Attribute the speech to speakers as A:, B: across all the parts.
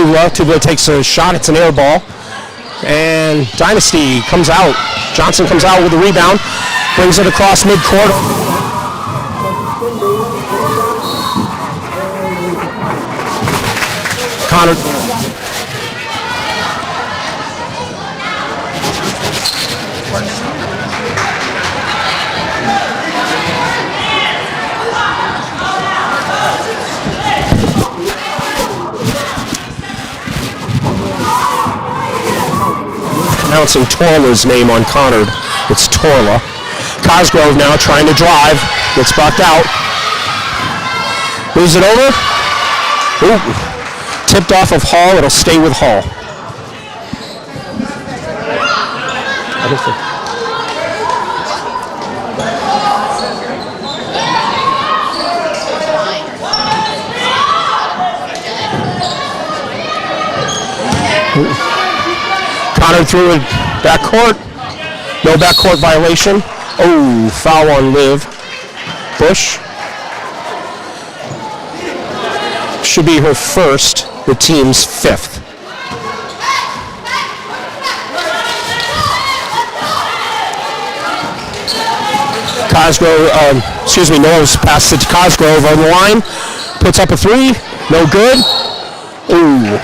A: Tula. Tula takes a shot. It's an air ball. And Dynasty comes out. Johnson comes out with the rebound. Brings it across midcourt. Conard. Pronouncing Torla's name on Conard. It's Torla. Cosgrove now trying to drive. Gets blocked out. Moves it over. Ooh. Tipped off of Hall. It'll stay with Hall. Conard threw it backcourt. No backcourt violation. Oh, foul on Liv. Bush. Should be her first, the team's fifth. Cosgrove, Knowles passes it to Cosgrove on the line. Puts up a three. No good. Ooh.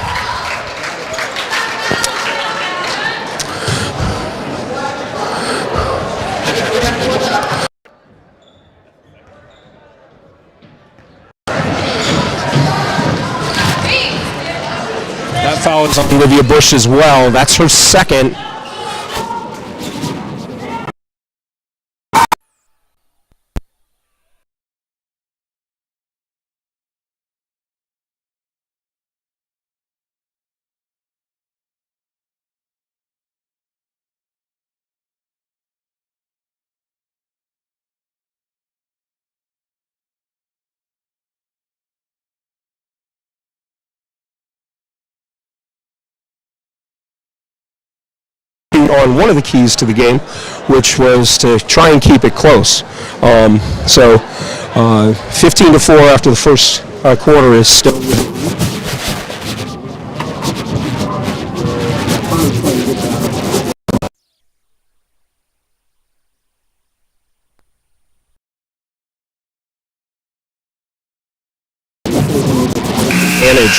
A: That foul is on Olivia Bush as well. That's her second. On one of the keys to the game, which was to try and keep it close. 15-4 after the first quarter is still advantage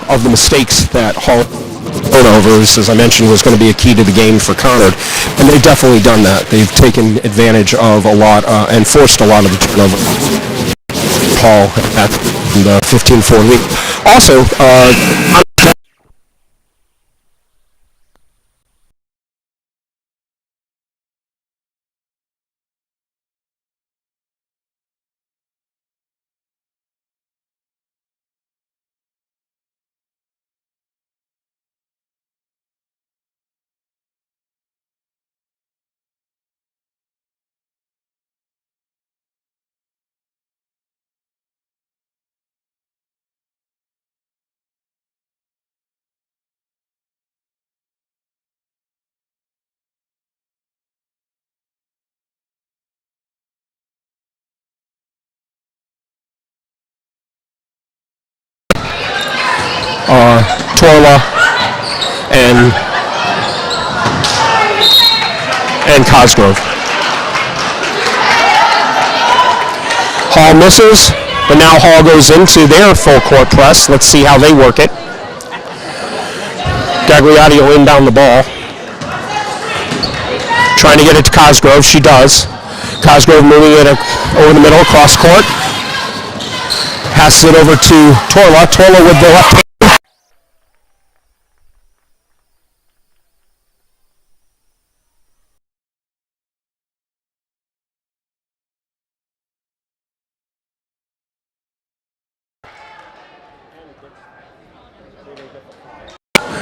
A: of the mistakes that Hall turnovers, as I mentioned, was going to be a key to the game for Conard, and they've definitely done that. They've taken advantage of a lot and forced a lot of the turnover. Paul at the 15-4 lead. Also, Torla and Cosgrove. Hall misses, but now Hall goes into their full court press. Let's see how they work it. Gagliotti will inbound the ball. Trying to get it to Cosgrove. She does. Cosgrove moving it over the middle, across court. Passes it over to Torla. Torla with the left hand.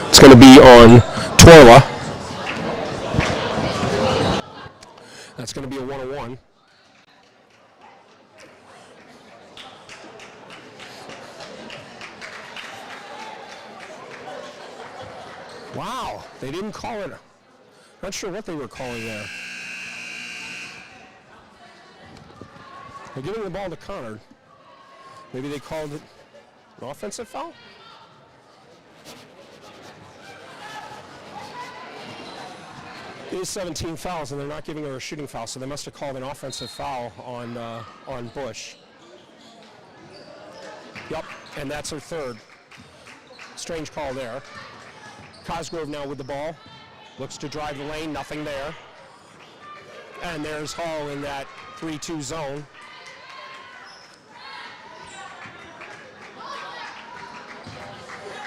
A: It's going to be on Torla. That's going to be a 1-on-1. Wow, they didn't call it. Not sure what they were calling there. They're giving the ball to Conard. Maybe they called it an offensive foul? It is 17 fouls, and they're not giving her a shooting foul, so they must have called an offensive foul on Bush. Yep, and that's her third. Strange call there. Cosgrove now with the ball. Looks to drive the lane, nothing there. And there's Hall in that 3-2 zone.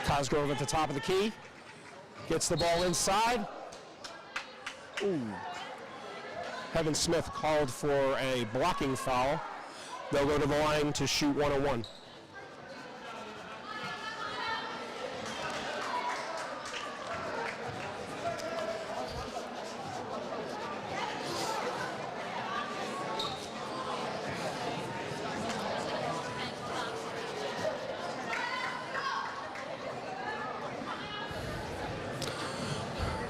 A: Cosgrove at the top of the key. Gets the ball inside. Ooh. Heaven Smith called for a blocking foul. They'll go to the line to shoot 1-on-1.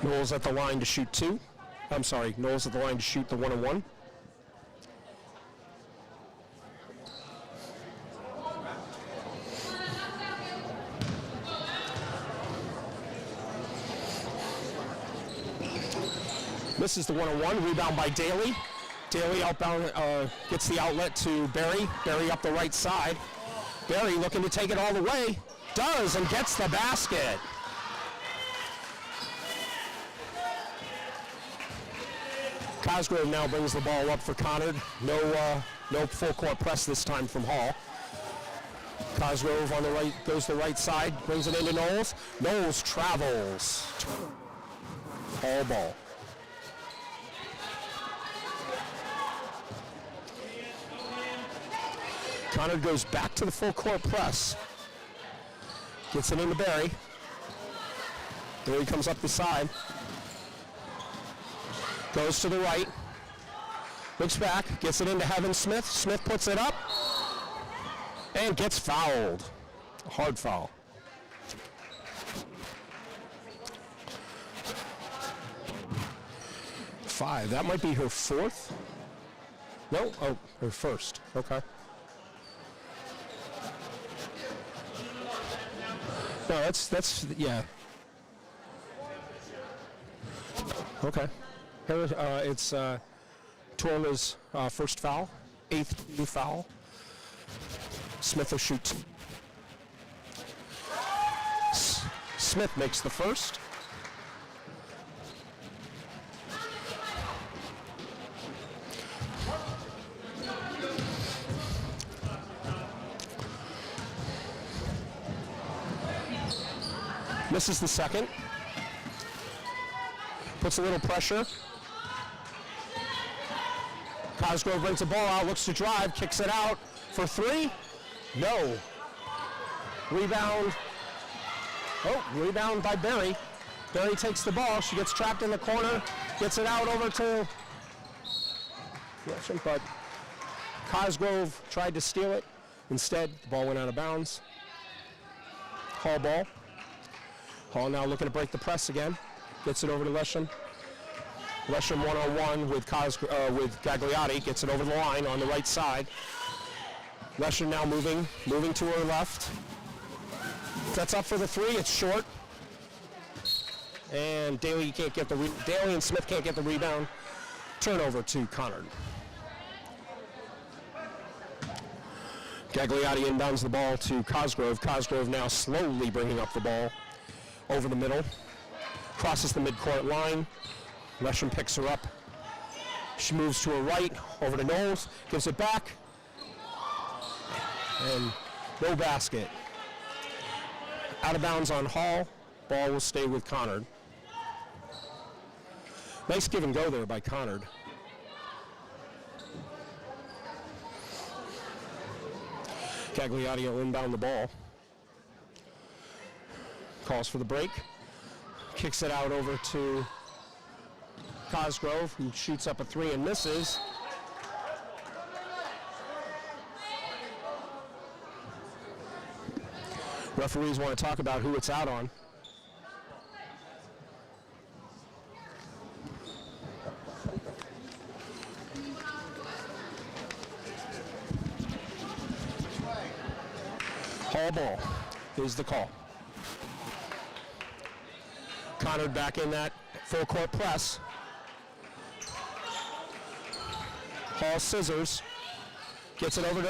A: Knowles at the line to shoot 2. I'm sorry, Knowles at the line to shoot the 1-on-1. Misses the 1-on-1. Rebound by Daly. Daly outbound gets the outlet to Berry. Berry up the right side. Berry looking to take it all the way. Does, and gets the basket. Cosgrove now brings the ball up for Conard. No full court press this time from Hall. Cosgrove on the right, goes to the right side, brings it into Knowles. Knowles travels. Hall ball. Conard goes back to the full court press. Gets it into Berry. Berry comes up the side. Goes to the right, looks back, gets it into Heaven Smith. Smith puts it up and gets fouled. A hard foul. Five. That might be her fourth. No, oh, her first. Okay. No, that's yeah. Okay. It's Torla's first foul, 8th new foul. Smith will shoot. Smith makes the first. Misses the second. Puts a little pressure. Cosgrove brings the ball out, looks to drive, kicks it out for 3. No. Rebound. Oh, rebound by Berry. Berry takes the ball. She gets trapped in the corner, gets it out over to Russian, but Cosgrove tried to steal it. Instead, the ball went out of bounds. Hall ball. Hall now looking to break the press again. Gets it over to Lesham. Lesham 1-on-1 with Gagliotti. Gets it over the line on the right side. Lesham now moving to her left. Sets up for the 3. It's short. And Daly and Smith can't get the rebound. Turnover to Conard. Gagliotti inbounds the ball to Cosgrove. Cosgrove now slowly bringing up the ball over the middle. Crosses the midcourt line. Lesham picks her up. She moves to her right, over to Knowles, gives it back. And no basket. Out of bounds on Hall. Ball will stay with Conard. Nice give and go there by Conard. Gagliotti will inbound the ball. Calls for the break. Kicks it out over to Cosgrove, who shoots up a 3 and misses. Referees want to talk about who it's out on. Hall ball is the call. Conard back in that full court press. Hall scissors. Gets it over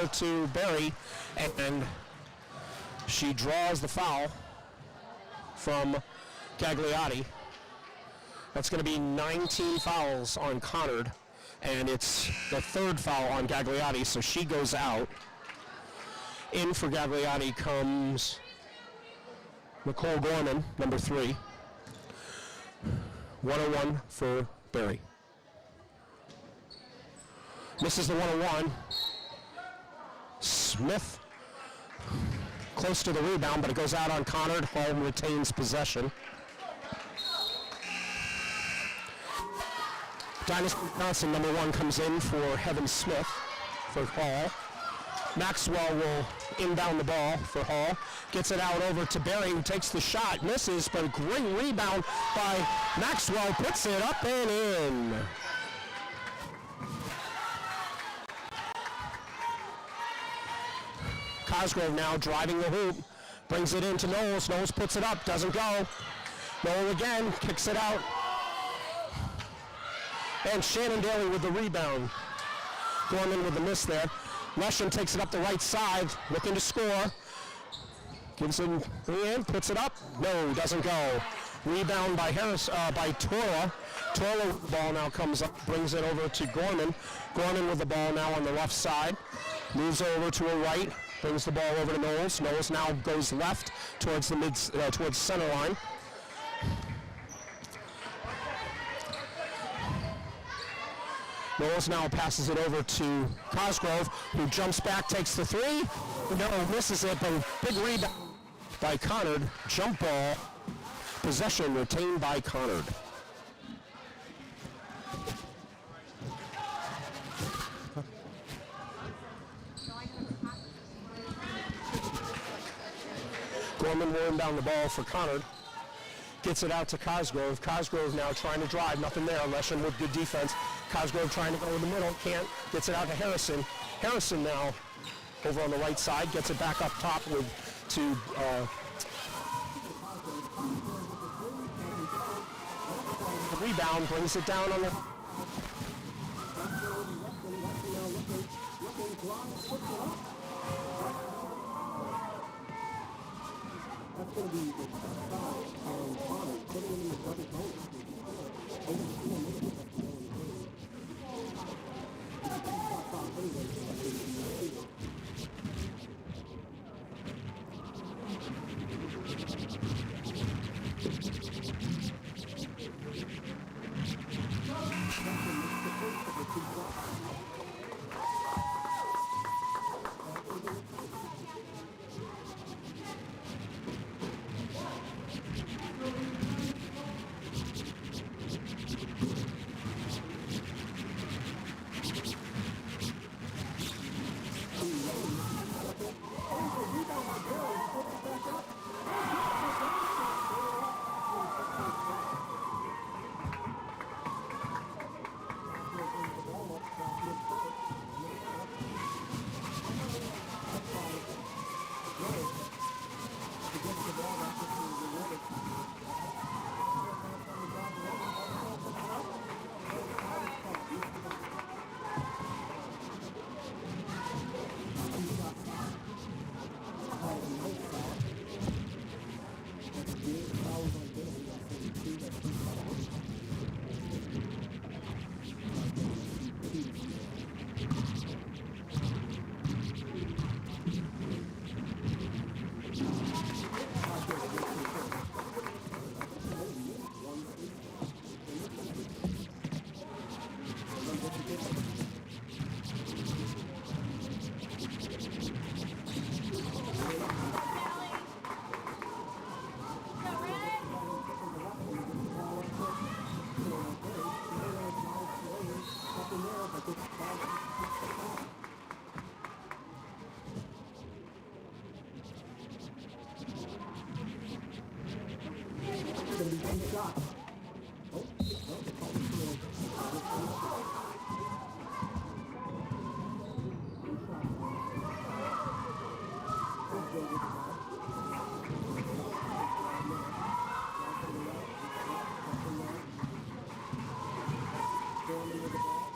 A: to Barry, and she draws the foul from Gagliotti. That's going to be 19 fouls on Conard, and it's the third foul on Gagliotti, so she goes out. In for Gagliotti comes Nicole Gorman, number 3. 101 for Barry. Misses the 101. Smith close to the rebound, but it goes out on Conard. Hall retains possession. Dynasty Johnson, number 1, comes in for Heaven Smith for Hall. Maxwell will inbound the ball for Hall. Gets it out over to Barry, who takes the shot. Misses, but a great rebound by Maxwell. Puts it up and in. Cosgrove now driving the hoop. Brings it into Knowles. Knowles puts it up. Doesn't go. Knowles again. Kicks it out. And Shannon Daly with the rebound. Gorman with the miss there. Leshin takes it up the right side. Looking to score. Gives him in. Puts it up. No, doesn't go. Rebound by Torla. Torla with the ball now comes up. Brings it over to Gorman. Gorman with the ball now on the left side. Moves over to her right. Brings the ball over to Knowles. Knowles now goes left towards the towards center line. Knowles now passes it over to Cosgrove, who jumps back, takes the 3. No, misses it, but big rebound by Conard. Jump ball. Possession retained by Conard. Gorman will inbound the ball for Conard. Gets it out to Cosgrove. Cosgrove now trying to drive. Nothing there. Leshin with good defense. Cosgrove trying to go in the middle. Can't. Gets it out to Harrison. Harrison now over on the right side. Gets it back up top to the rebound. Brings it down on the...
B: That's going to be the foul on Conard, putting him in the double bonus. Over 4 minutes. Going with the ball.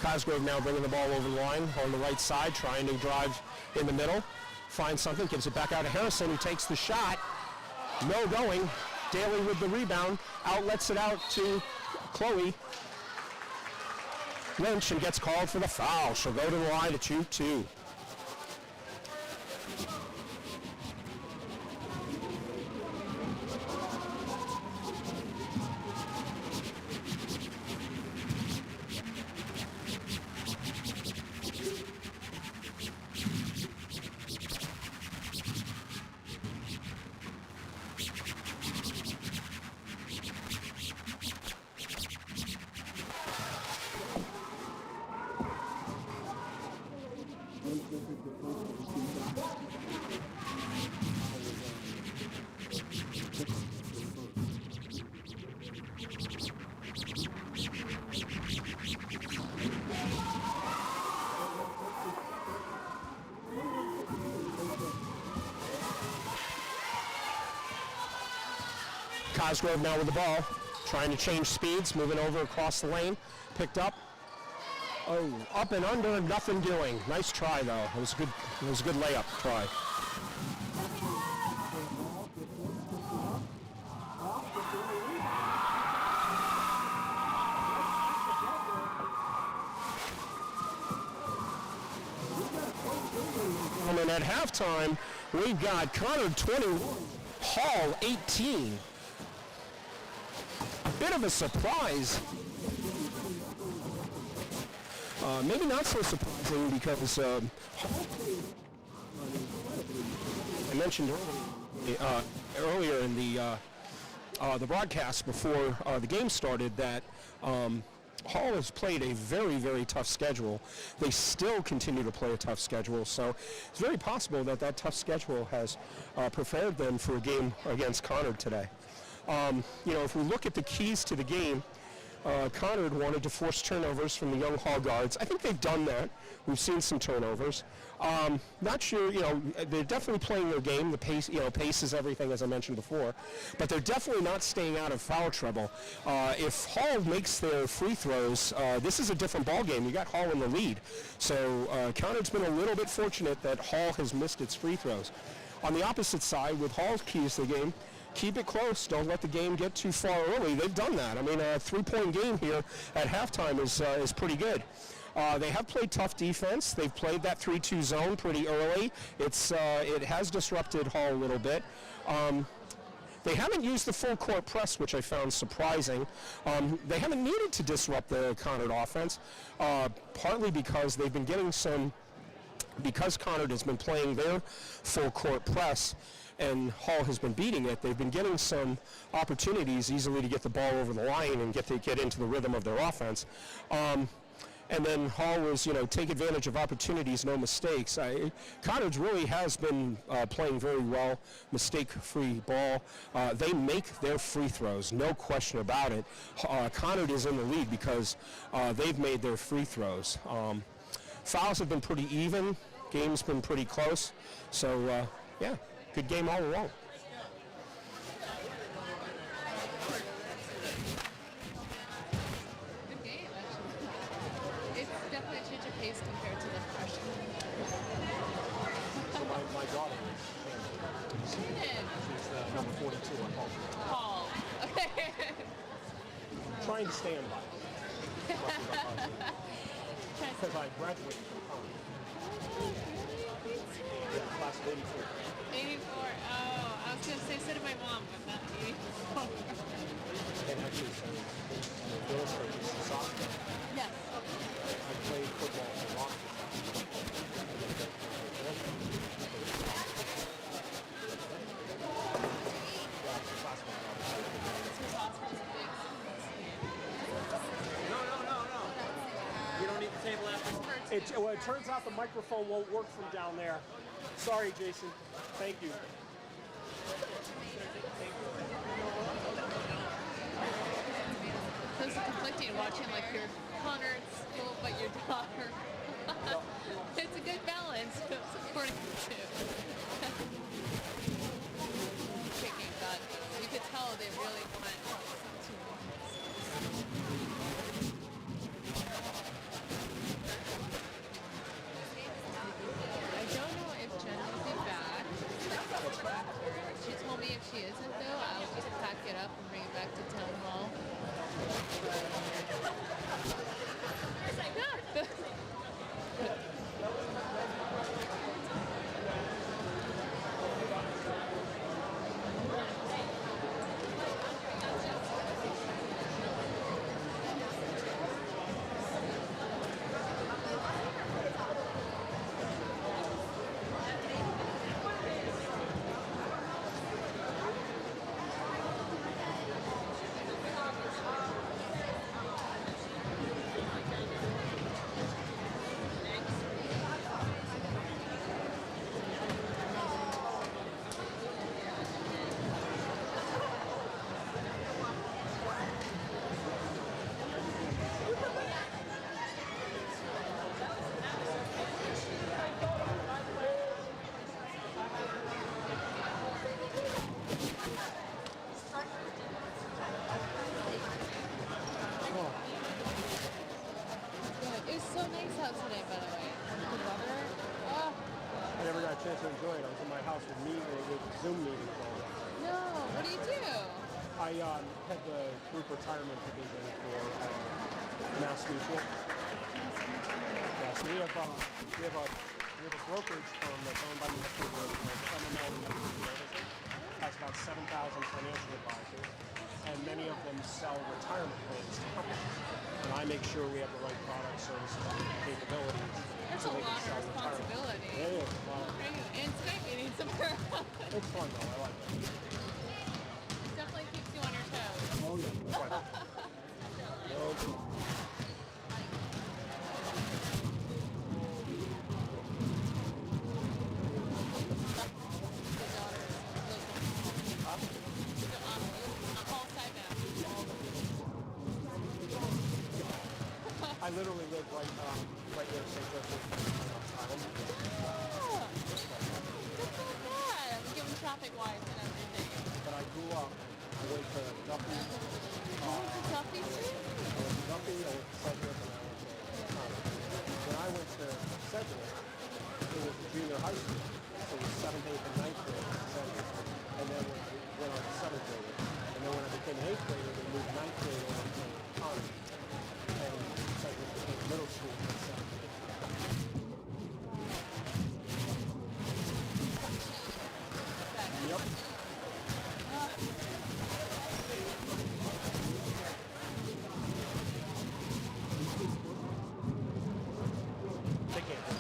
A: Cosgrove now bringing the ball over the line on the right side, trying to drive in the middle, finds something, gives it back out to Harrison, who takes the shot. No going. Daly with the rebound, outlets it out to Chloe Lynch and gets called for the foul. She'll go to the line to shoot two. Cosgrove now with the ball, trying to change speeds, moving over across the lane, picked up. Oh, up and under, nothing doing. Nice try though. It was a good layup try. And at halftime, we've got Conard 21. Hall 18. A bit of a surprise. Maybe not so surprising because I mentioned earlier in the broadcast before the game started that Hall has played a very, very tough schedule. They still continue to play a tough schedule, so it's very possible that that tough schedule has prepared them for a game against Conard today. If we look at the keys to the game, Conard wanted to force turnovers from the young Hall guards. I think they've done that. We've seen some turnovers. Not sure, they're definitely playing their game. The pace, pace is everything, as I mentioned before. But they're definitely not staying out of foul trouble. If Hall makes their free throws, this is a different ball game. You got Hall in the lead. So Conard's been a little bit fortunate that Hall has missed its free throws. On the opposite side, with Hall's keys to the game, keep it close. Don't let the game get too far early. They've done that. I mean, a 3-point game here at halftime is pretty good. They have played tough defense. They've played that 3-2 zone pretty early. It has disrupted Hall a little bit. They haven't used the full court press, which I found surprising. They haven't needed to disrupt the Conard offense, partly because they've been getting because Conard has been playing their full court press and Hall has been beating it, they've been getting some opportunities easily to get the ball over the line and get into the rhythm of their offense. And then Hall was, take advantage of opportunities, no mistakes. Conard really has been playing very well, mistake-free ball. They make their free throws, no question about it. Conard is in the lead because they've made their free throws. Fouls have been pretty even. Game's been pretty close. So, good game all along.
C: Good game, actually. It's definitely a change of pace compared to the freshman.
A: So my daughter is
C: Shannon.
A: she's number 42 on Hall.
C: Paul. Okay.
A: Trying to stand by. Because I graduated from college. Class of 84.
C: 84. Oh, I was going to say so did my mom, but not 84.
A: And actually, illustrated soccer.
C: Yes.
A: I played football for Rockford.
D: No. You don't need the table after.
A: It turns out the microphone won't work from down there. Sorry, Jason. Thank you.
C: It's conflicting watching like your Conard school, but your daughter. It's a good balance supporting the two. Kicking, but you could tell they really want I don't know if Jen will be back. She told me if she isn't though, I'll just pack it up and bring it back to town hall. It was so nice out today, by the way. The weather. Oh.
A: I never got a chance to enjoy it. I was in my house with Zoom meetings all day.
C: No, what do you do?
A: I had the group retirement division for Mass Mutual. Yeah, so we have
B: We have a brokerage firm that's owned by Mr. Wood, MML has about 7,000 financial advisors, and many of them sell retirement plans to companies. And I make sure we have the right products, services, and capabilities
C: That's
B: so
C: a
B: they can
C: lot
B: sell
C: of
B: retirement.
C: responsibility.
B: Yeah, it's a lot.
C: And tonight we need some girl.
B: It's fun though. I like it.
C: Definitely keeps you on your toes.
B: Oh yeah. No. I literally live right near St. Joseph Island.
C: Yeah, given traffic wise and everything.
B: But I grew up, I went to Duffy.
C: Duffy too?
B: I went to Duffy, I went to Sedgwick, and I went to Conard. When I went to Sedgwick, it was junior high school. So it was 7th, 8th, and 9th grade in Sedgwick. And then when I was 7th grader. And then when I became an 8th grader, they moved 9th grade over to Conard. And Sedgwick became middle school in 7th grade. Yep. They can't.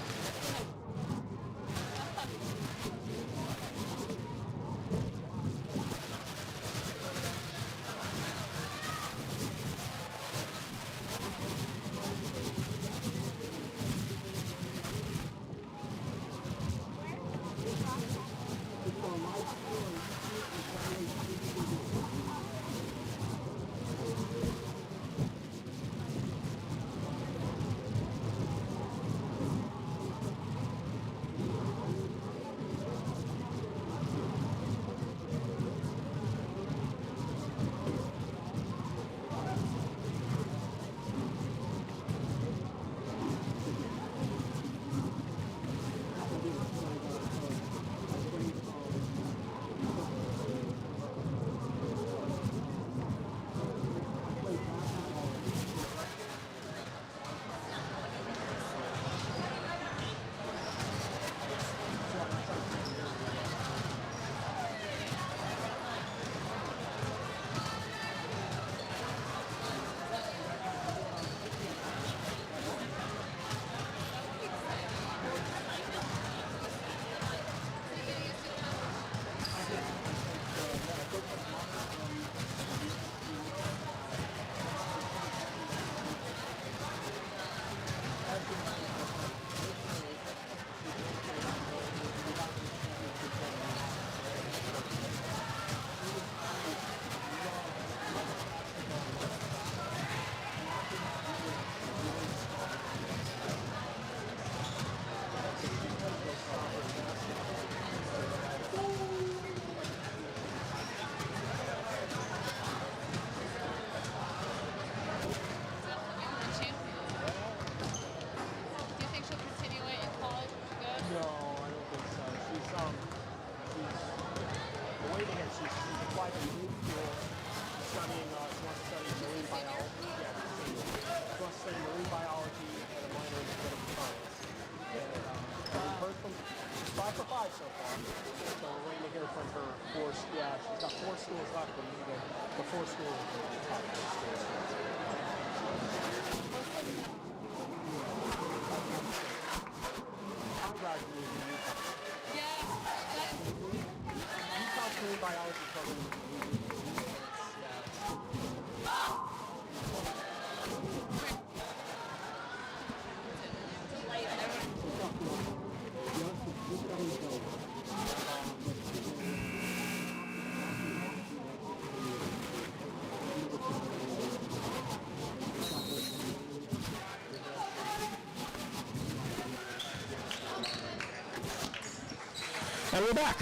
A: And we're back.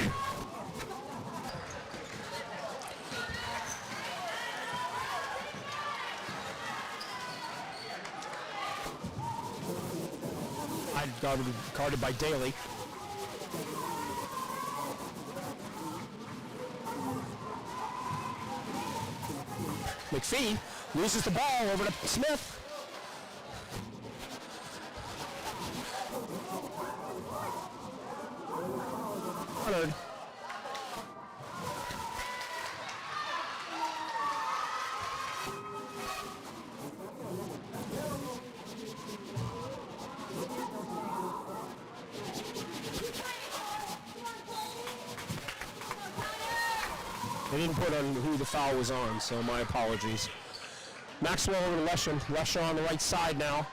A: I'm guarded by Daly. McPhee loses the ball over to Smith. Conard. They didn't put on who the foul was on, so my apologies. Maxwell over to Lesher. Lesher on the right side now.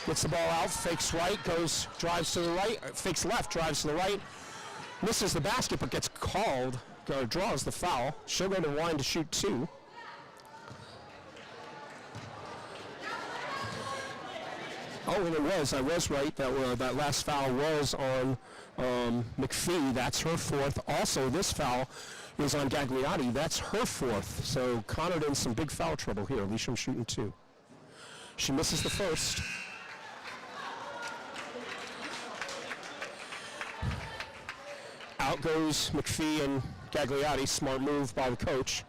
A: Gets the ball out, fakes right, goes, drives to the right, fakes left, drives to the right. Misses the basket, but gets called, draws the foul. She'll go to line to shoot 2. Oh, and I was right. That last foul was on McPhee. That's her 4th. Also, this foul is on Gagliotti. That's her 4th. So Conard in some big foul trouble here. Lisham shooting 2. She misses the first. Out goes McPhee and Gagliotti. Smart move by the coach.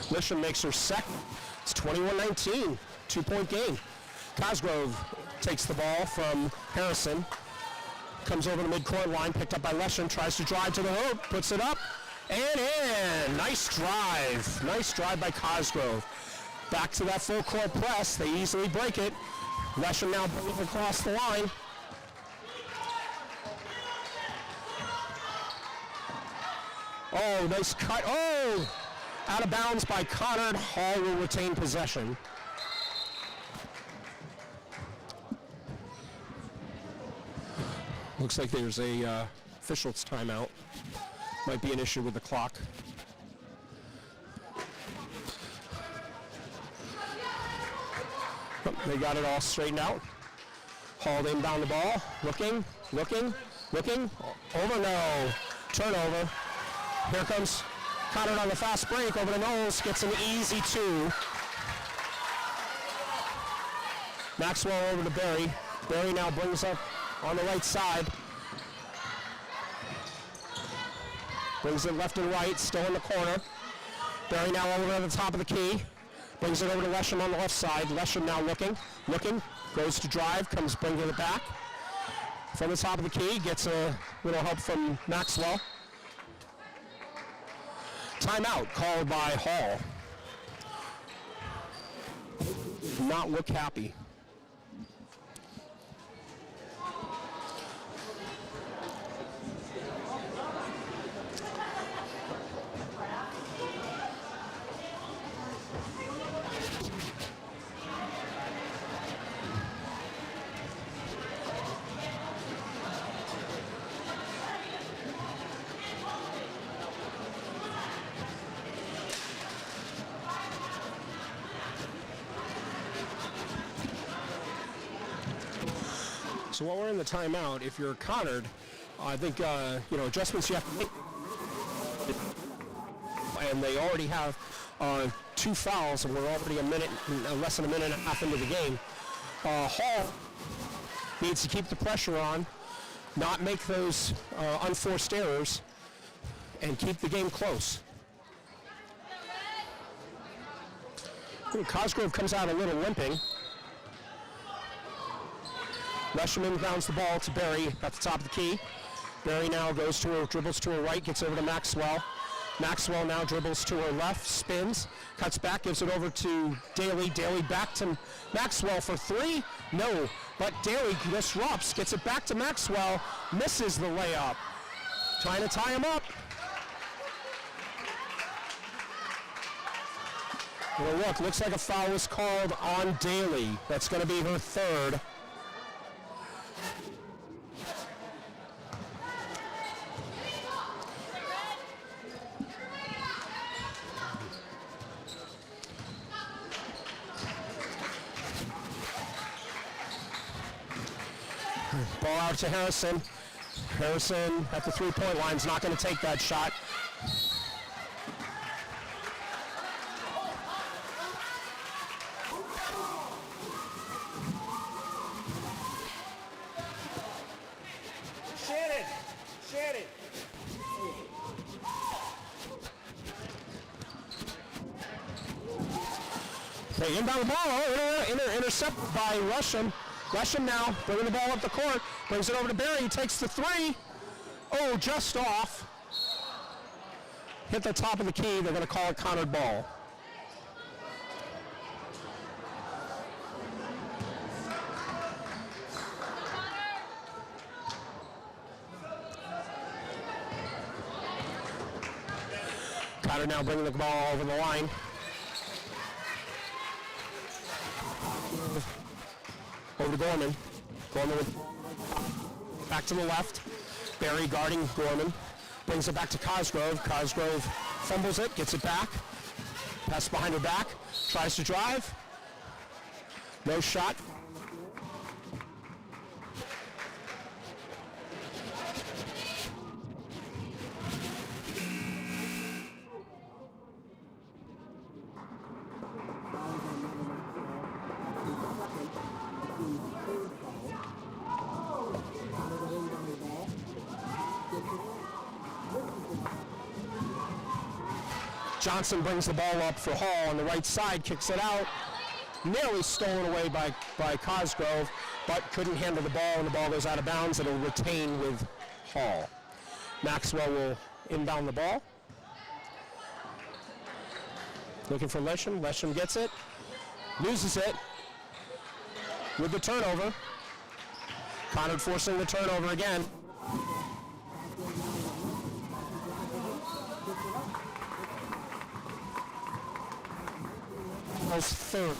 A: Lisham makes her second. It's 21-19, 2-point game. Cosgrove takes the ball from Harrison. Comes over the midcourt line, picked up by Lisham, tries to drive to the hoop, puts it up, and in. Nice drive. Nice drive by Cosgrove. Back to that full court press. They easily break it. Lisham now brings it across the line. Oh, nice cut. Oh! Out of bounds by Conard. Hall will retain possession. Looks like there's a official's timeout. Might be an issue with the clock. Oh, they got it all straightened out. Hall inbound the ball. Looking. Over, no. Turnover. Here comes Conard on the fast break over to Knowles, gets an easy 2. Maxwell over to Berry. Berry now brings up on the right side. Brings it left and right, still in the corner. Berry now over to the top of the key. Brings it over to Lesham on the left side. Lesham now looking, goes to drive, comes bringing it back. From the top of the key, gets a little help from Maxwell. Timeout called by Hall. Not look happy. So while we're in the timeout, if you're Conard, I think adjustments you have to make. And they already have 2 fouls, and we're already less than a minute and a half into the game. Hall needs to keep the pressure on, not make those unforced errors, and keep the game close. Cosgrove comes out a little limping. Lesham inbounds the ball to Berry at the top of the key. Berry now goes to her, dribbles to her right, gets over to Maxwell. Maxwell now dribbles to her left, spins, cuts back, gives it over to Daly. Daly back to Maxwell for 3. No, but Daly disrupts, gets it back to Maxwell, misses the layup. Trying to tie him up. Well, look, looks like a foul was called on Daly. That's going to be her 3rd. Ball out to Harrison. Harrison at the 3-point line is not going to take that shot.
D: Shannon!
A: They inbound the ball intercepted by Rusham. Rusham now bringing the ball up the court, brings it over to Barry, takes the three. Oh, just off. Hit the top of the key. They're going to call it Conard ball. Conard now bringing the ball over the line. Over to Gorman. Gorman with back to the left. Barry guarding Gorman. Brings it back to Cosgrove. Cosgrove fumbles it, gets it back. Pass behind her back. Tries to drive. No shot. Johnson brings the ball up for Hall on the right side, kicks it out. Nearly stolen away by Cosgrove, but couldn't handle the ball, and the ball goes out of bounds. It'll retain with Hall. Maxwell will inbound the ball. Looking for Lesham. Lesham gets it. Loses it with the turnover. Conard forcing the turnover again. Third.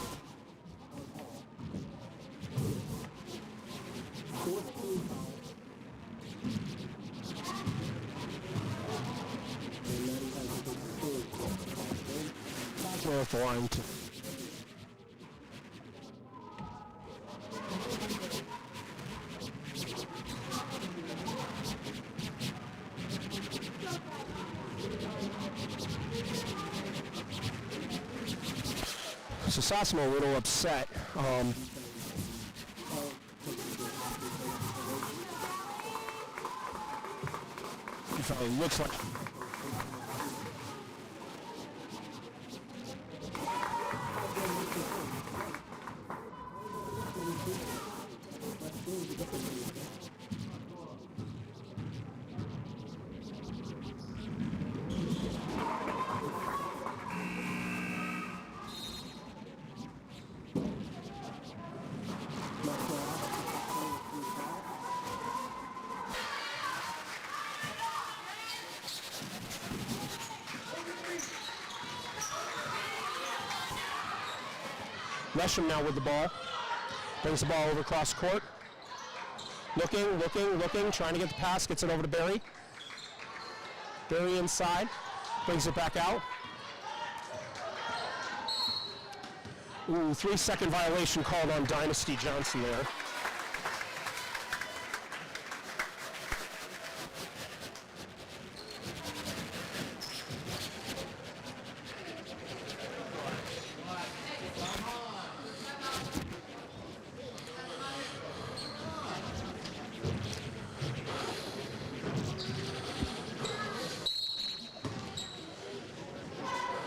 A: Off the line too. So Sosimo a little upset. It looks like Lesham now with the ball. Brings the ball over across court. Looking, trying to get the pass. Gets it over to Barry. Barry inside. Brings it back out. Ooh, 3-second violation called on Dynasty Johnson there.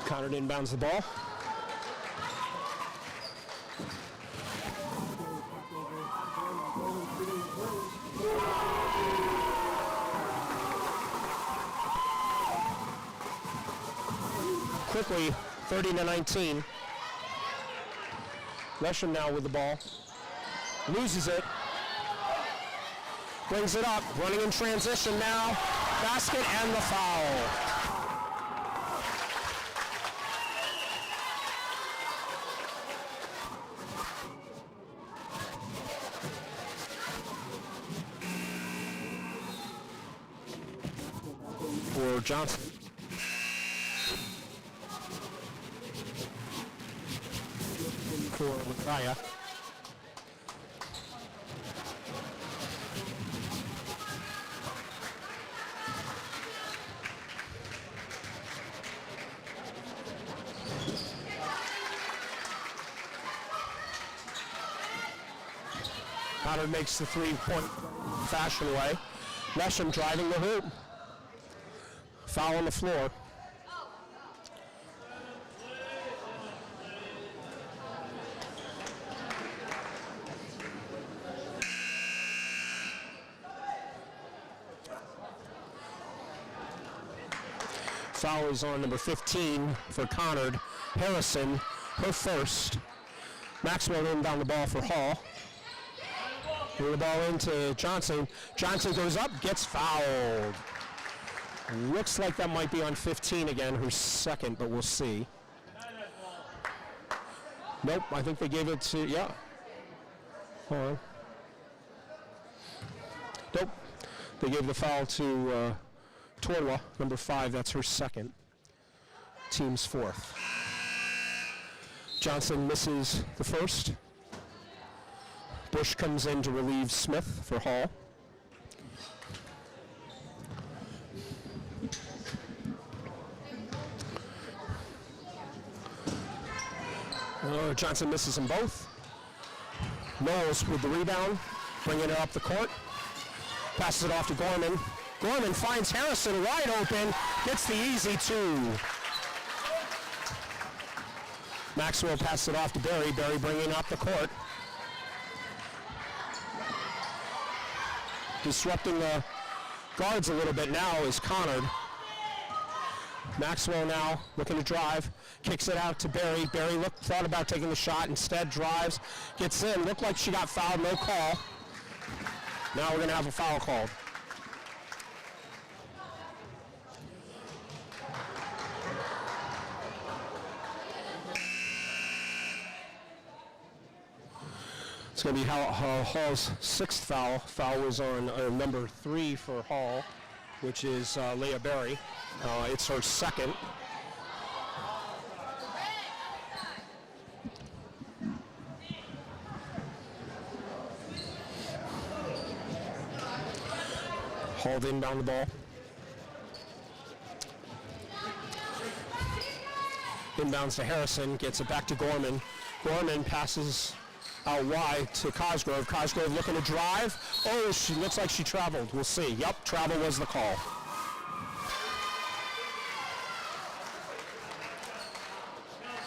A: Conard inbounds the ball. Quickly, 30-19. Lesham now with the ball. Loses it. Brings it up. Running in transition now. Basket and the foul. For Johnson. For Messiah. Conard makes the 3-point fashion way. Lesham driving the hoop. Foul on the floor. Foul is on number 15 for Conard. Harrison, her first. Maxwell in down the ball for Hall. Bring the ball into Johnson. Johnson goes up, gets fouled. Looks like that might be on 15 again, her second, but we'll see. Nope, I think they gave it to, yeah. Hold on. Nope, they gave the foul to Torwa, number 5, that's her second. Team's fourth. Johnson misses the first. Bush comes in to relieve Smith for Hall. Johnson misses them both. Knowles with the rebound, bringing it up the court. Passes it off to Gorman. Gorman finds Harrison wide open, gets the easy 2. Maxwell passes it off to Barry. Barry bringing up the court. Disrupting the guards a little bit now is Conard. Maxwell now looking to drive. Kicks it out to Barry. Barry thought about taking the shot. Instead drives. Gets in. Looked like she got fouled. No call. Now we're going to have a foul called. It's going to be Hall's sixth foul. Foul was on number 3 for Hall, which is Leah Berry. It's her second. Hall inbound the ball. Inbounds to Harrison, gets it back to Gorman. Gorman passes out wide to Cosgrove. Cosgrove looking to drive. Oh, she looks like she traveled. We'll see. Yep, travel was the call.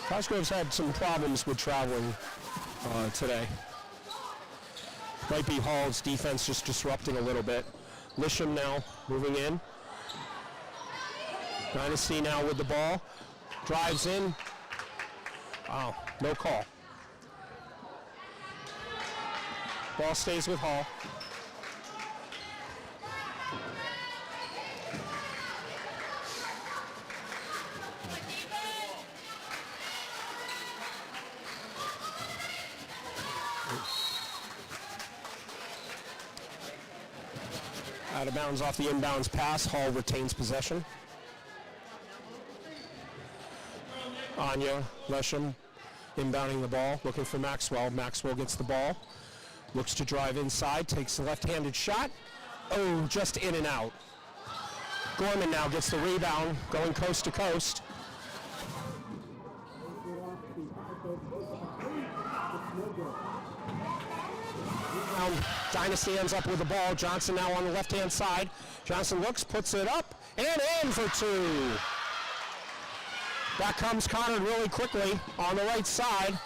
A: Cosgrove's had some problems with traveling today. Might be Hall's defense just disrupting a little bit. Lisham now moving in. Dynasty now with the ball. Drives in. Wow, no call. Ball stays with Hall. Out of bounds off the inbounds pass. Hall retains possession. Anya Lesham inbounding the ball, looking for Maxwell. Maxwell gets the ball. Looks to drive inside, takes the left-handed shot. Oh, just in and out. Gorman now gets the rebound, going coast to coast. Dynasty ends up with the ball. Johnson now on the left-hand side. Johnson looks, puts it up, and in for 2. That comes Conard really quickly on the right side.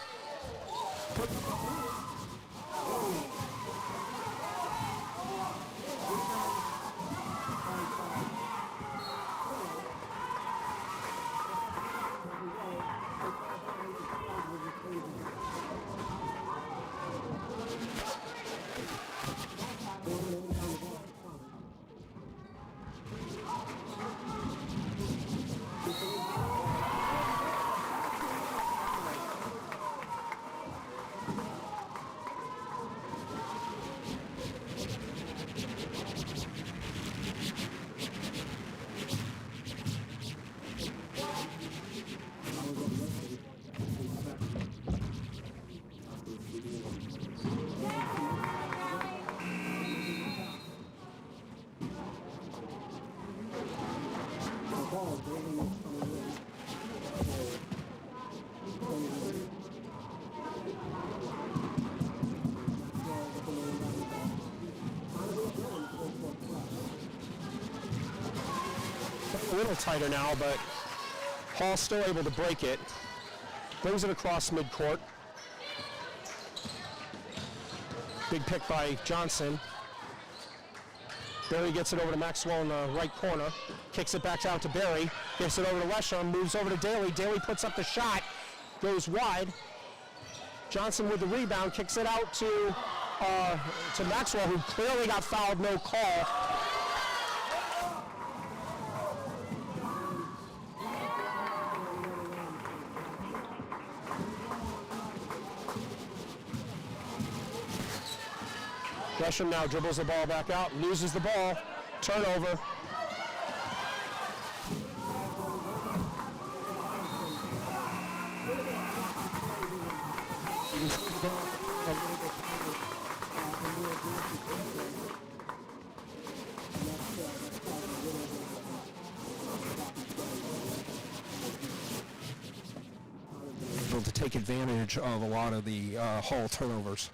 A: A little tighter now, but Hall still able to break it. Brings it across midcourt. Big pick by Johnson. Barry gets it over to Maxwell in the right corner. Kicks it back out to Barry. Gives it over to Lesham, moves over to Daly. Daly puts up the shot, goes wide. Johnson with the rebound, kicks it out to Maxwell, who clearly got fouled, no call. Gresham now dribbles the ball back out, loses the ball, turnover. Able to take advantage of a lot of the Hull turnovers.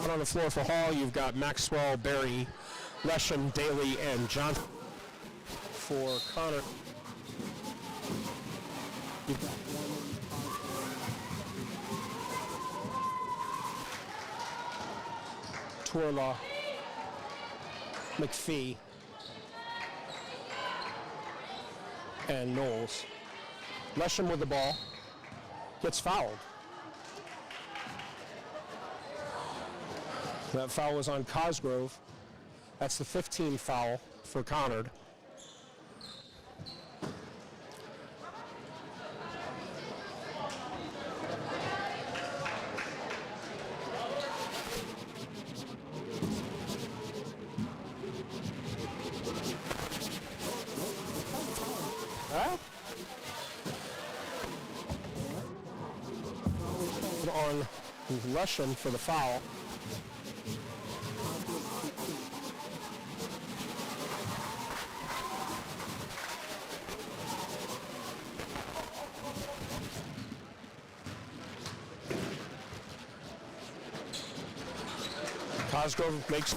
A: On the floor for Hall, you've got Maxwell, Berry, Lesham, Daly, and Johnson. For Conard, you've got Torlaw, McPhee, and Knowles. Lesham with the ball, gets fouled. That foul was on Cosgrove. That's the 15th foul for Conard. On Lesham for the foul. Cosgrove makes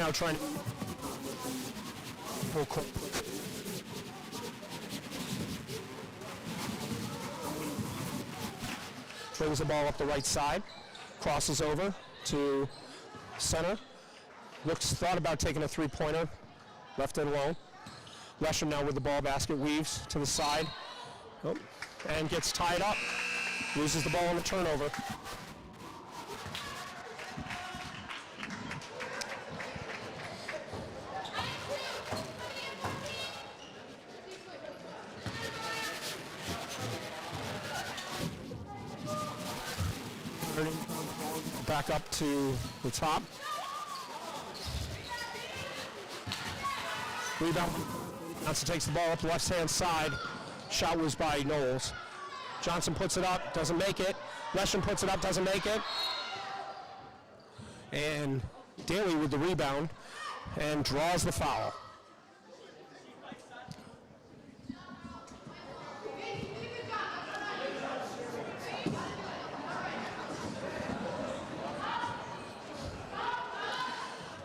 A: now trying to pull court. Brings the ball up the right side, crosses over to center. Thought about taking a three-pointer, left it alone. Lesham now with the ball basket, weaves to the side, and gets tied up. Loses the ball on the turnover. Back up to the top. Rebound. Johnson takes the ball up the left-hand side. Shot was by Knowles. Johnson puts it up, doesn't make it. Lesham puts it up, doesn't make it. And Daly with the rebound and draws the foul.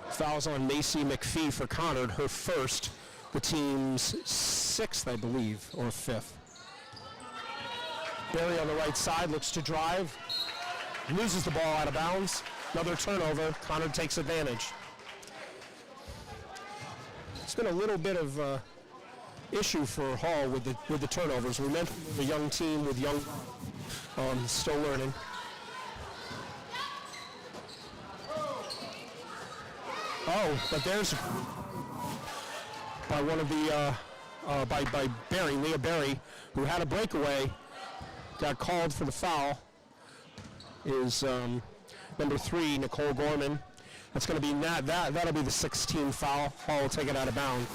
A: Fouls on Macy McPhee for Conard, her first, the team's sixth, I believe, or fifth. Berry on the right side looks to drive, loses the ball out of bounds. Another turnover. Conard takes advantage. It's been a little bit of issue for Hall with the turnovers. We mentioned the young team with young, still learning. Oh, but there's by one of the by Barry, Leah Barry, who had a breakaway, got called for the foul. Is number 3, Nicole Gorman. That's going to be that'll be the 16th foul. Hall will take it out of bounds.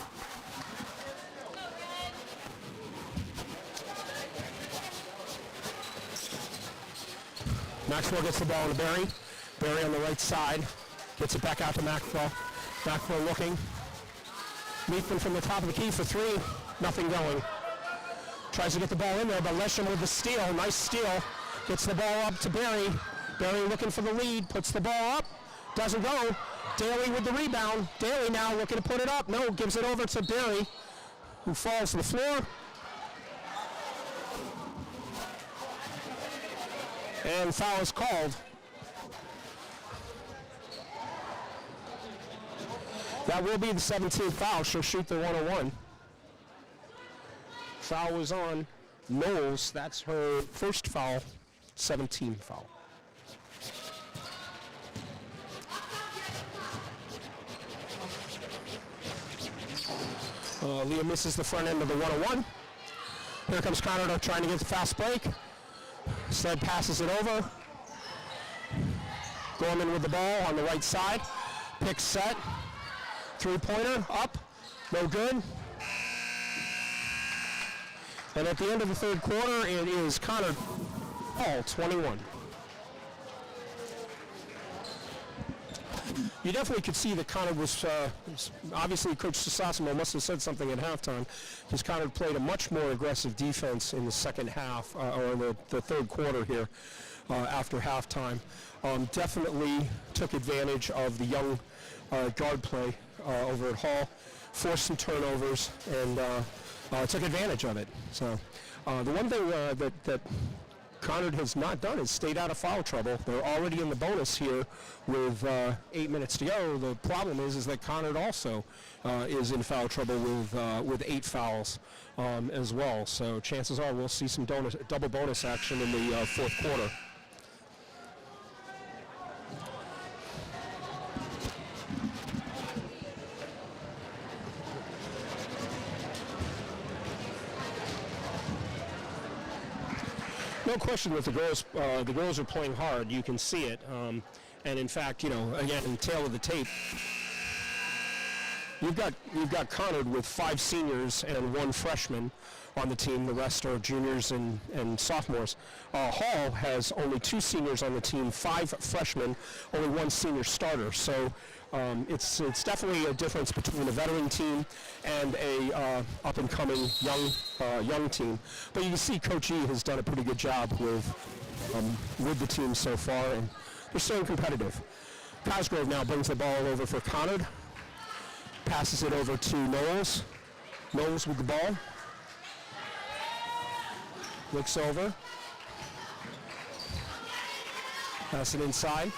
A: Maxwell gets the ball to Barry. Barry on the right side gets it back out to Maxwell. Maxwell looking. Leaping from the top of the key for 3. Nothing going. Tries to get the ball in there, but Lesham with the steal. Nice steal. Gets the ball up to Barry. Barry looking for the lead. Puts the ball up. Doesn't go. Daly with the rebound. Daly now looking to put it up. No, gives it over to Barry, who falls to the floor. And foul is called. That will be the 17th foul. She'll shoot the 101. Foul was on Knowles. That's her first foul. 17th foul. Leah misses the front end of the 101. Here comes Conard trying to get the fast break. Sled passes it over. Gorman with the ball on the right side. Pick set. Three-pointer up. No good. And at the end of the third quarter, it is Conard Hall, 21. You definitely could see that Conard was, obviously Coach Sasamo must have said something at halftime, because Conard played a much more aggressive defense in the second half, or the third quarter here after halftime. Definitely took advantage of the young guard play over at Hall, forced some turnovers, and took advantage of it. So the one thing that Conard has not done is stayed out of foul trouble. They're already in the bonus here with 8 minutes to go. The problem is that Conard also is in foul trouble with 8 fouls as well. So chances are we'll see some double bonus action in the fourth quarter. No question with the girls are playing hard. You can see it. And in fact, again, in tail of the tape, you've got Conard with 5 seniors and 1 freshman on the team. The rest are juniors and sophomores. Hall has only 2 seniors on the team, 5 freshmen, only 1 senior starter. So it's definitely a difference between a veteran team and a up-and-coming young team. But you can see Coach E has done a pretty good job with the team so far, and they're staying competitive. Cosgrove now brings the ball over for Conard. Passes it over to Knowles. Knowles with the ball. Looks over. Pass it inside.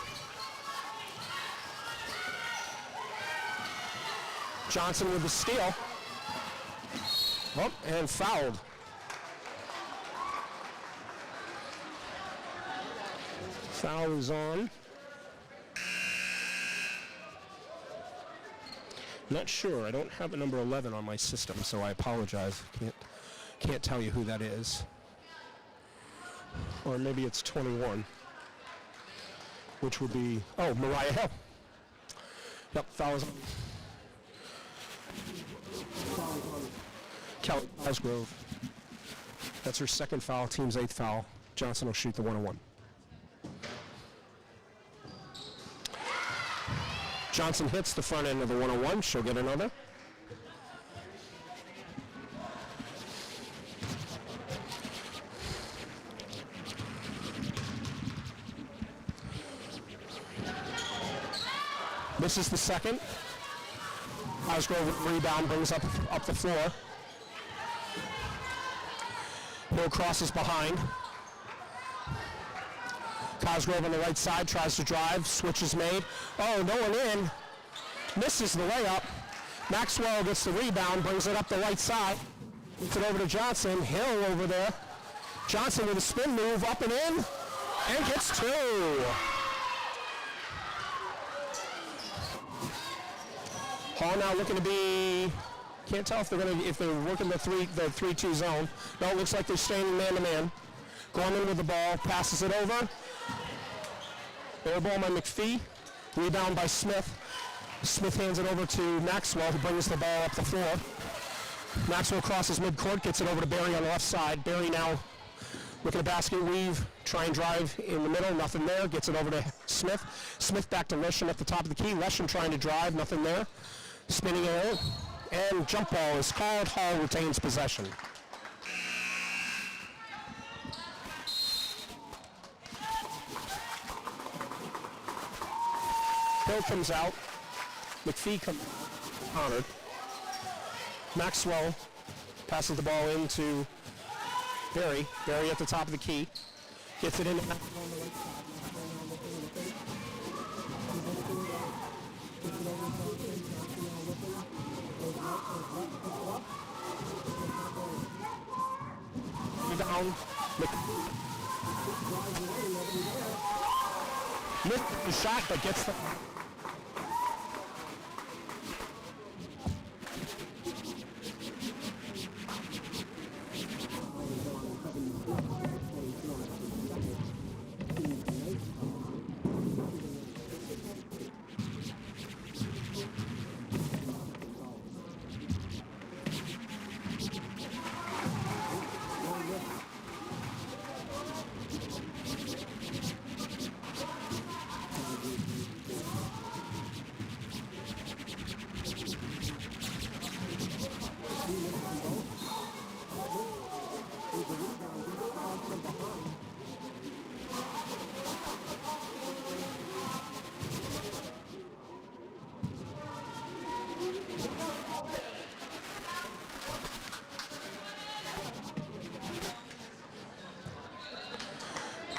A: Johnson with the steal. Oh, and fouled. Foul is on. Not sure. I don't have a number 11 on my system, so I apologize. Can't tell you who that is. Or maybe it's 21, which would be, Mariah Hill. Yep, foul is on. Kelly Cosgrove. That's her second foul, team's 8th foul. Johnson will shoot the 101. Johnson hits the front end of the 101. She'll get another. This is the second. Cosgrove rebound, brings up the floor. Hill crosses behind. Cosgrove on the right side tries to drive. Switch is made. Oh, no one in. Misses the layup. Maxwell gets the rebound, brings it up the right side. Gets it over to Johnson. Hill over there. Johnson with a spin move, up and in. And gets 2. Hall now looking to be. Can't tell if they're working the 3-2 zone. No, it looks like they're staying man to man. Gorman with the ball, passes it over. Air ball by McPhee. Rebound by Smith. Smith hands it over to Maxwell, who brings the ball up the floor. Maxwell crosses midcourt, gets it over to Barry on the left side. Barry now looking at basket weave, try and drive in the middle, nothing there. Gets it over to Smith. Smith back to Lesham at the top of the key. Lesham trying to drive, nothing there. Spinning it, and jump ball is called. Hall retains possession. Hill comes out. McPhee comes Conard. Maxwell passes the ball into Barry. Barry at the top of the key. Gets it in. Down. Missed the shot, but gets the.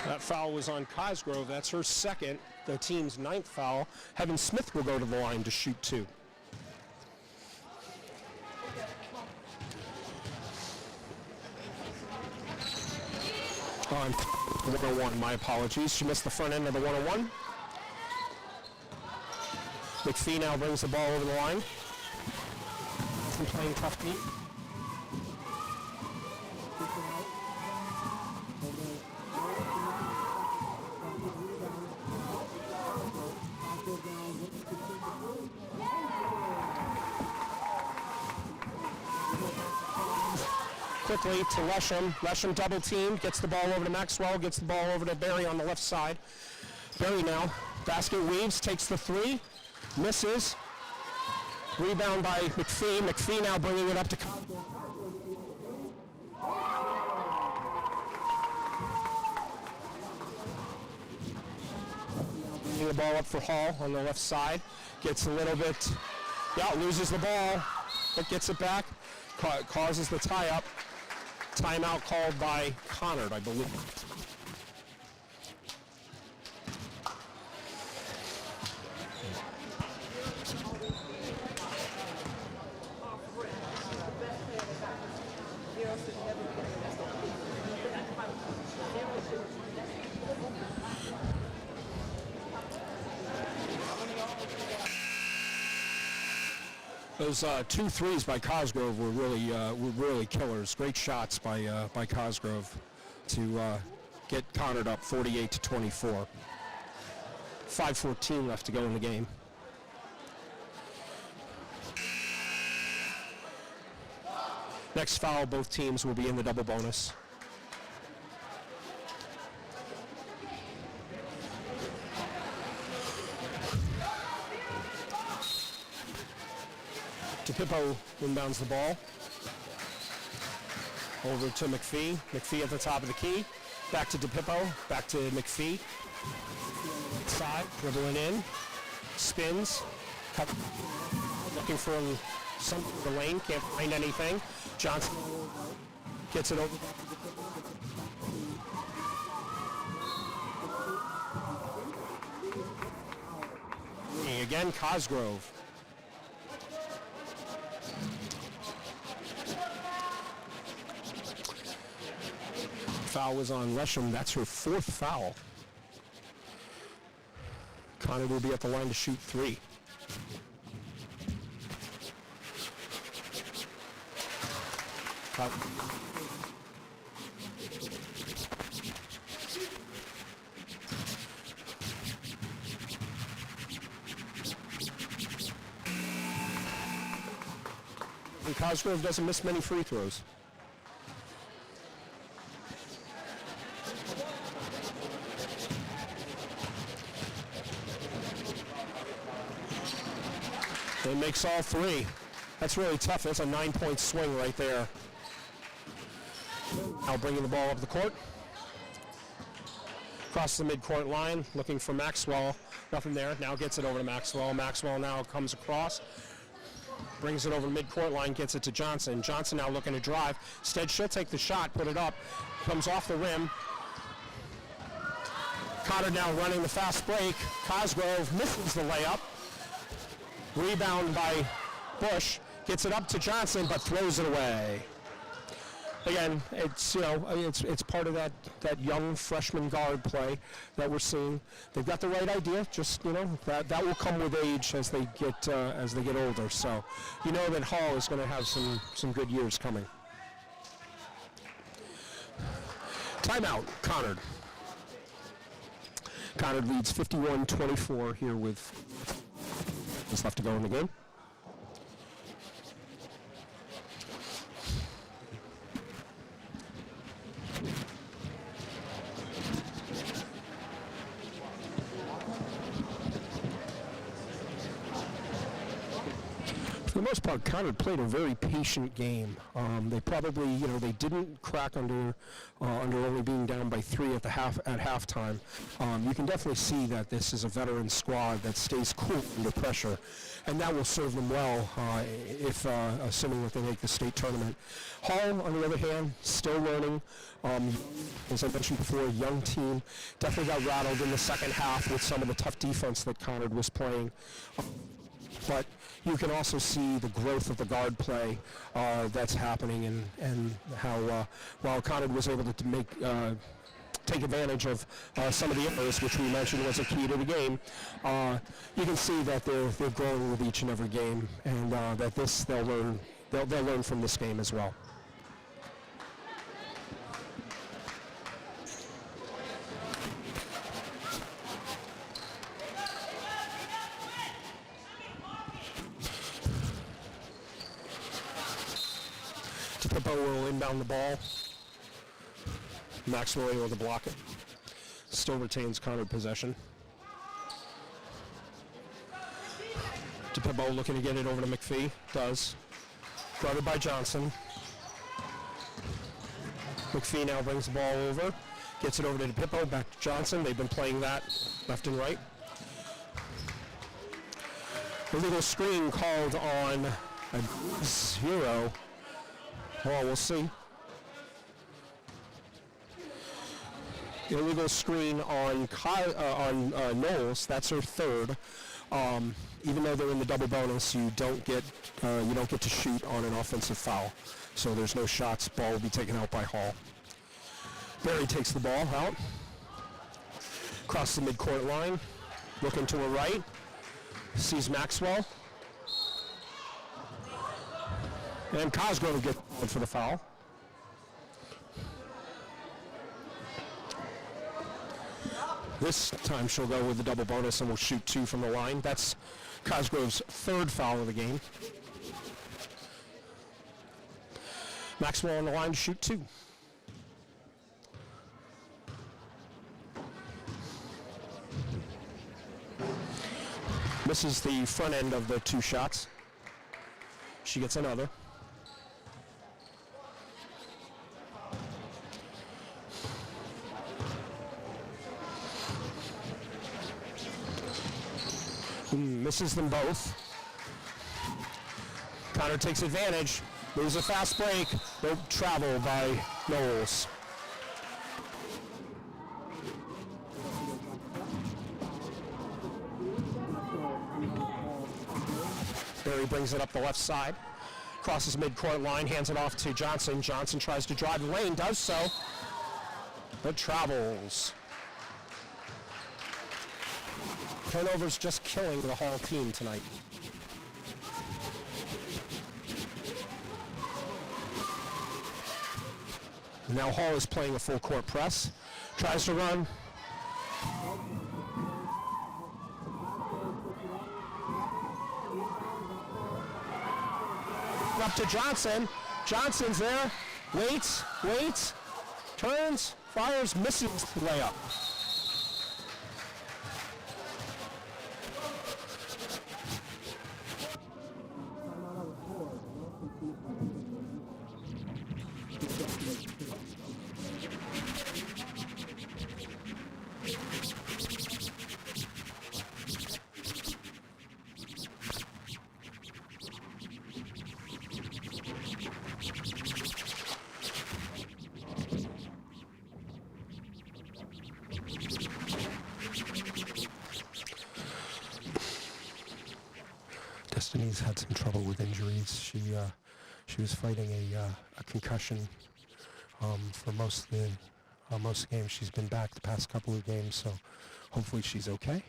A: That foul was on Cosgrove. That's her second, the team's 9th foul. Heaven Smith will go to the line to shoot 2. On 101, my apologies. She missed the front end of the 101. McPhee now brings the ball over the line. From playing tough deep. Quickly to Lesham. Lesham double team, gets the ball over to Maxwell, gets the ball over to Barry on the left side. Barry now, basket weaves, takes the 3, misses. Rebound by McPhee. McPhee now bringing it up to bringing the ball up for Hall on the left side. Gets a little bit, loses the ball, but gets it back. Causes the tie-up. Timeout called by Conard, I believe. Those 2 threes by Cosgrove were really killers. Great shots by Cosgrove to get Conard up 48-24. 5:14 left to go in the game. Next foul, both teams will be in the double bonus. DePippo inbounds the ball. Over to McPhee. McPhee at the top of the key. Back to DePippo. Back to McPhee. Side, dribbling in. Spins. Cut. Looking for the lane. Can't find anything. Johnson gets it over. Again, Cosgrove. Foul was on Lesham. That's her 4th foul. Conard will be at the line to shoot 3. And Cosgrove doesn't miss many free throws. He makes all three. That's really tough. That's a 9-point swing right there. Now bringing the ball up the court. Across the midcourt line, looking for Maxwell. Nothing there. Now gets it over to Maxwell. Maxwell now comes across. Brings it over the midcourt line, gets it to Johnson. Johnson now looking to drive. Instead, she'll take the shot, put it up. Comes off the rim. Conard now running the fast break. Cosgrove misses the layup. Rebound by Bush. Gets it up to Johnson, but throws it away. Again, it's part of that young freshman guard play that we're seeing. They've got the right idea. Just that will come with age as they get older. So that Hall is going to have some good years coming. Timeout, Conard. Conard leads 51-24 here with just left to go in the game. For the most part, Conard played a very patient game. They probably, they didn't crack under only being down by 3 at halftime. You can definitely see that this is a veteran squad that stays cool under pressure, and that will serve them well if assuming that they make the state tournament. Hall, on the other hand, still learning. As I mentioned before, young team, definitely got rattled in the second half with some of the tough defense that Conard was playing. But you can also see the growth of the guard play that's happening, and how while Conard was able to take advantage of some of the errors, which we mentioned was a key to the game, you can see that they're growing with each and every game, and that they'll learn from this game as well. Pippo will inbound the ball. Maxwell able to block it. Still retains Conard possession. DePippo looking to get it over to McPhee. Does. Guarded by Johnson. McPhee now brings the ball over. Gets it over to DePippo. Back to Johnson. They've been playing that left and right. Illegal screen called on a 0. Well, we'll see. Illegal screen on Knowles. That's her third. Even though they're in the double bonus, you don't get to shoot on an offensive foul. So there's no shots. Ball will be taken out by Hall. Barry takes the ball out. Across the midcourt line. Looking to her right. Sees Maxwell. And Cosgrove gets for the foul. This time she'll go with the double bonus and will shoot 2 from the line. That's Cosgrove's third foul of the game. Maxwell on the line to shoot 2. Misses the front end of the 2 shots. She gets another. Misses them both. Conard takes advantage. There's a fast break. Nope, travel by Knowles. Barry brings it up the left side. Crosses midcourt line, hands it off to Johnson. Johnson tries to drive the lane, does so, but travels. Turnovers just killing the Hall team tonight. Now Hall is playing a full court press. Tries to run. Up to Johnson. Johnson's there. Waits. Turns. Fires. Misses the layup. Destiny's had some trouble with injuries. She was fighting a concussion for most of the games. She's been back the past couple of games, so hopefully she's okay.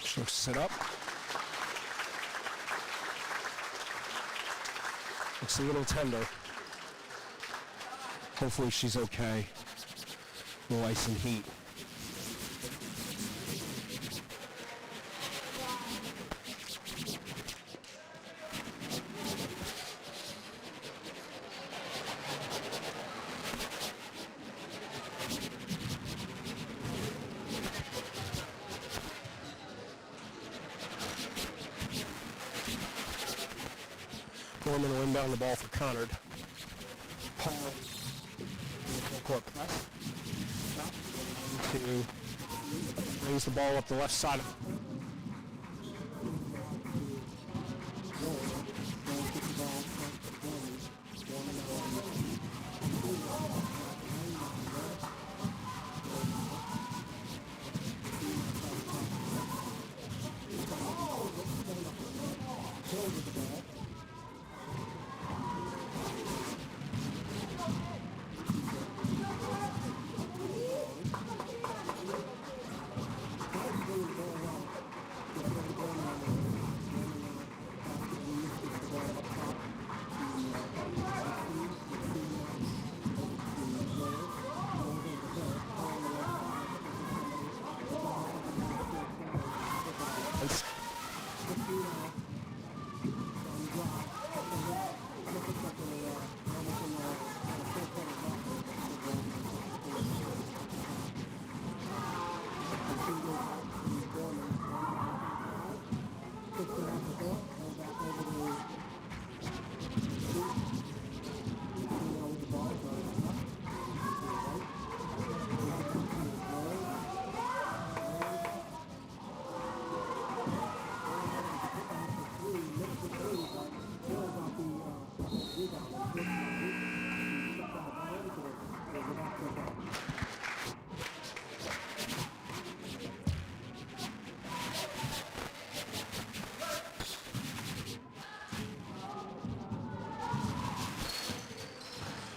A: She'll sit up. Looks a little tender. Hopefully she's okay. A little ice and heat. Norman will inbound the ball for Conard. Paul, full court press. Brings the ball up the left side.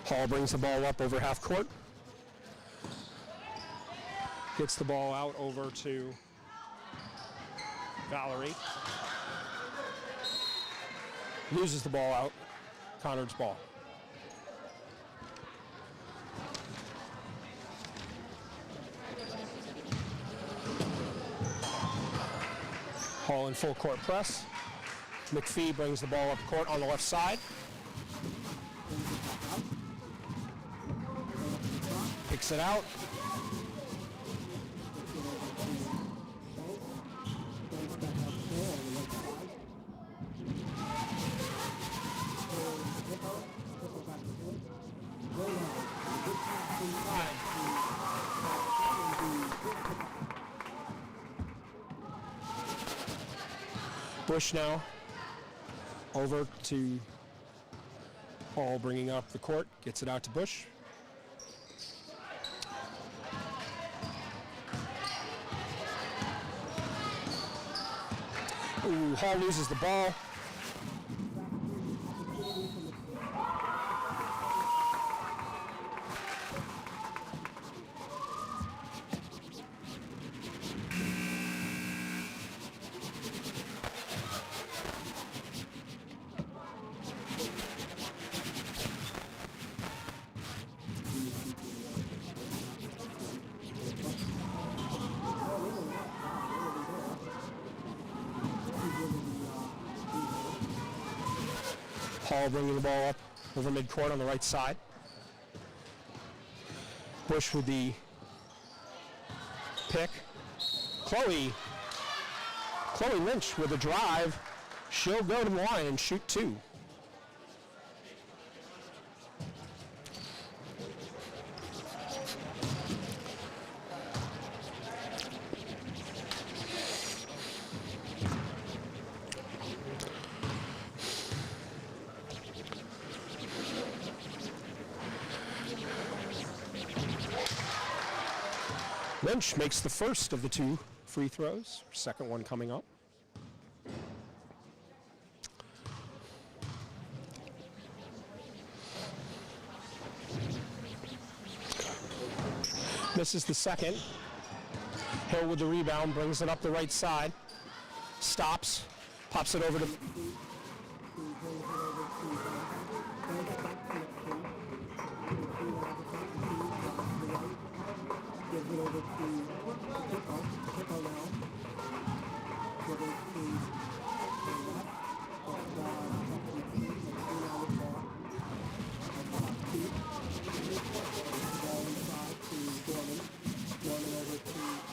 A: Hall brings the ball up over half court. Gets the ball out over to Valerie. Loses the ball out. Conard's ball. Hall in full court press. McPhee brings the ball up court on the left side. Picks it out. Bush now over to Hall, bringing up the court, gets it out to Bush. Ooh, Hall loses the ball. Hall bringing the ball up over midcourt on the right side. Bush with the pick. Chloe Lynch with a drive. She'll go to the line and shoot 2. Lynch makes the first of the 2 free throws. Second one coming up. Misses the second. Hill with the rebound, brings it up the right side. Stops, pops it over to...
E: Gives it over to Pickle now. Dribbles to the left. Ball inside to Gorman. Gorman over to Trent.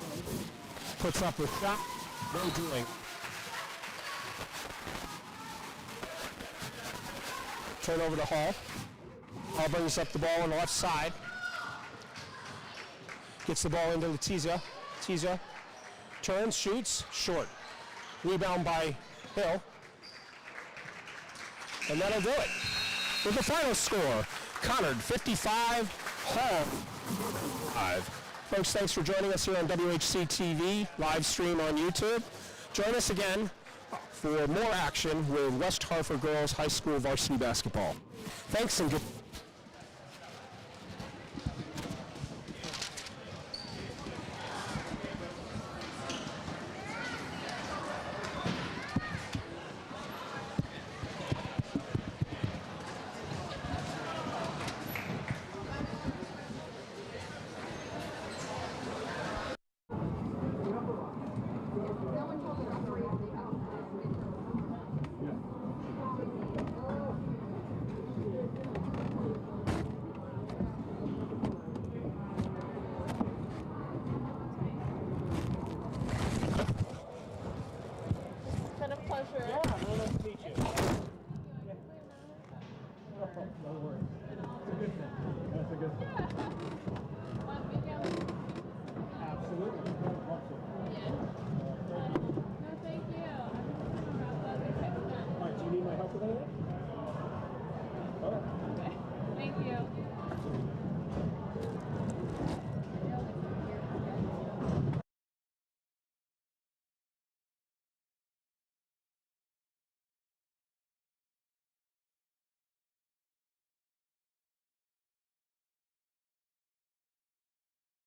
A: Puts up a shot. No doing. Turn over to Hall. Hall brings up the ball on the left side. Gets the ball into Letizia. Letizia turns, shoots, short. Rebound by Hill. And that'll do it. With the final score, Conard 55, Hall 5. Folks, thanks for joining us here on WHC TV, live stream on YouTube. Join us again for more action with West Hartford Girls High School varsity basketball. Thanks and good.
C: Been a pleasure.
B: Yeah, nice to meet you. No worries. It's a good thing. That's a good thing.
C: Want me to go?
B: Absolutely. Love to.
C: Yeah.